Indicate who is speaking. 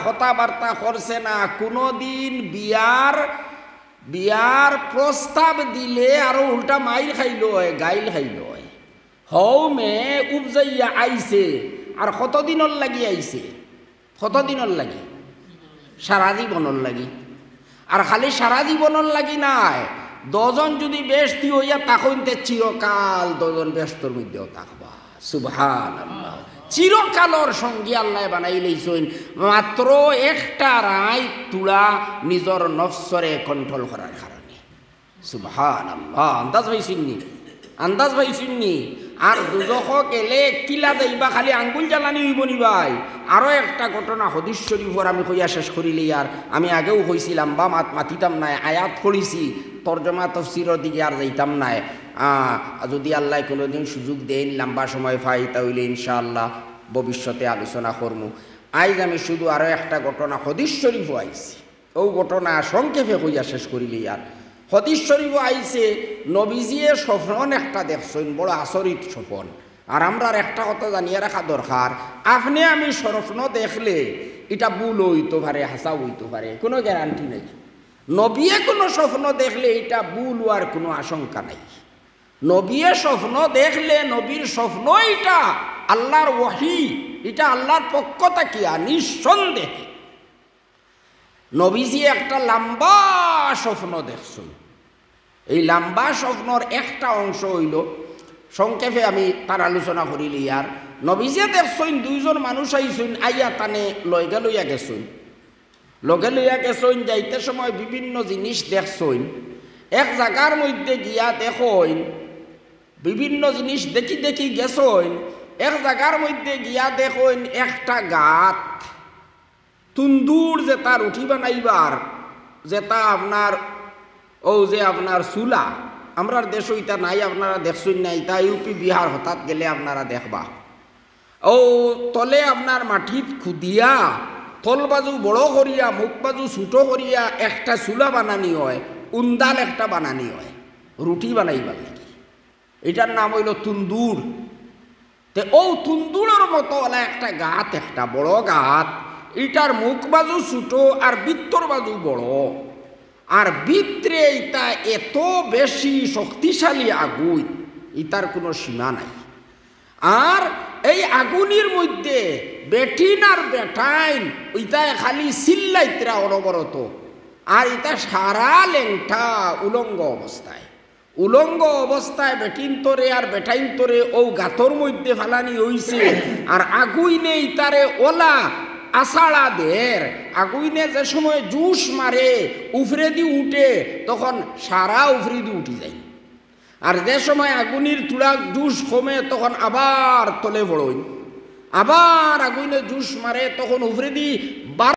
Speaker 1: কথাবার্তা করছে না, কোনোদিন বিয়ার প্রস্তাব দিলে আরো উল্টা মাইল খাইল হয়, গাইল খাইল হয়। হও মে উপজাইয়া আইছে, আর কতদিনের লাগি আইছে? কতদিনের লাগি? সারা জীবনের লাগি। আর খালি সারা জীবনের লাগি নাই, 10 জন যদি বেশি হইয়া তখন চিরকাল 10 জন ব্যস্তর মধ্যেও থাকবা। সুবহানাল্লাহ। চিরকালর সঙ্গী আল্লাহ বানাই লইছেন মাত্র একটা রায় তুলা নিজের নফসরে কন্ট্রোল করার কারণে। সুবহানাল্লাহ। আন্দাজ পাইছেননি? আন্দাজ পাইছেননি? আর দুজখ গেলে কিলা যাইবা, খালি আঙ্গুল জ্বালানি হইব নি ভাই? আরও একটা ঘটনা হাদিস শরীফর আমি কইয়া শেষ করিলি। আর আমি আগেও কইছিলাম বা মাতিতাম নাই, আয়াত পড়িছি, তর্জমা তফসিরের দিকে আর যাইতাম নাই। যদি আল্লাহ কোনোদিন সুযোগ দেন, লম্বা সময় পাই, তাহলে ইনশাআল্লাহ ভবিষ্যতে আলোচনা করবো। আজ আমি শুধু আরও একটা ঘটনা হাদিস শরীফও আইছি, ও ঘটনা সংক্ষেপে কইয়া শেষ করিলি। আর হাদিস শরীফও আইছে, নবীজিয়ে স্বপ্ন একটা দেখছেন, বড় আচরিত স্বপ্ন। আর আমরা একটা কথা জানিয়ে রাখা দরকার, আপনি আমি স্বপ্ন দেখলে এটা ভুল হইতে পারে, হাসা হইতে পারে, কোনো গ্যারান্টি নেই। নবীয়ে কোনো স্বপ্ন দেখলে এটা ভুল হওয়ার কোনো আশঙ্কা নাই। নবীয়ে স্বপ্ন দেখলে নবীর স্বপ্ন এটা আল্লাহর ওহী, এটা আল্লাহর পক্ষ থাকিয়া নিঃসন্দেহে। নবীজি একটা লম্বা স্বপ্ন দেখছেন। এই লম্বা স্বপ্নর একটা অংশ হইল, সংক্ষেপে আমি তার আলোচনা করিলি। আর নবীজি দেখছেন 2 জন মানুষ আইছেন, আইয়া তানে লইয়া গেছেন। লগে লইয়া গেছেন, যাইতে সময় বিভিন্ন জিনিস দেখছেন। এক জায়গার মধ্যে গিয়া দেখেন বিভিন্ন জিনিস দেখি দেখি গেছেন। এক জায়গার মধ্যে গিয়া দেখেন একটা গাত, তুন্দুর যেটা রুটি বানাইবার, যেটা আপনার ও যে আপনার চুলা, আমরার দেশ ইটা নাই, আপনারা দেখছেন না, ইটা ইউপি বিহার হঠাৎ গেলে আপনারা দেখবা। ও তলে আপনার মাটিত খুদিয়া তল বাজু বড় করিয়া মুখ বাজু ছোটো করিয়া একটা চুলা বানানি হয়, উন্দাল একটা বানানি হয় রুটি বানাইবার লাগে। এটার নাম হইল তুন্দুর। তে ও তুন্দুরের মতো একটা গাত, একটা বড় গাত, এটার মুখ বাজু ছোটো আর ভিতর বাজু বড়। আর ভিতরে এটা এত বেশি শক্তিশালী আগুন, ইটার কোনো সীমা নাই। আর এই আগুনের মধ্যে বেঠিন আর বেঠাইন ওইটা খালি চিল্লাইতরা অনবরত। আর এটা সারা লেংটা উলঙ্গ অবস্থায় বেঠিন তরে আর বেঠাইন তরে ও গাতর মধ্যে ফালানি হইছে। আর আগুইনে ইতারে ওলা আষাঢ়া দের, আগুইনে যে সময় জুস মারে উফরে দি উঠে, তখন সারা উফরে দি উঠি যায়। আর যে সময় আগুনের তুড়া জুস কমে, তখন আবার তলে পড়ই, আবার আগুনে জুস মারে, তখন উফরে দি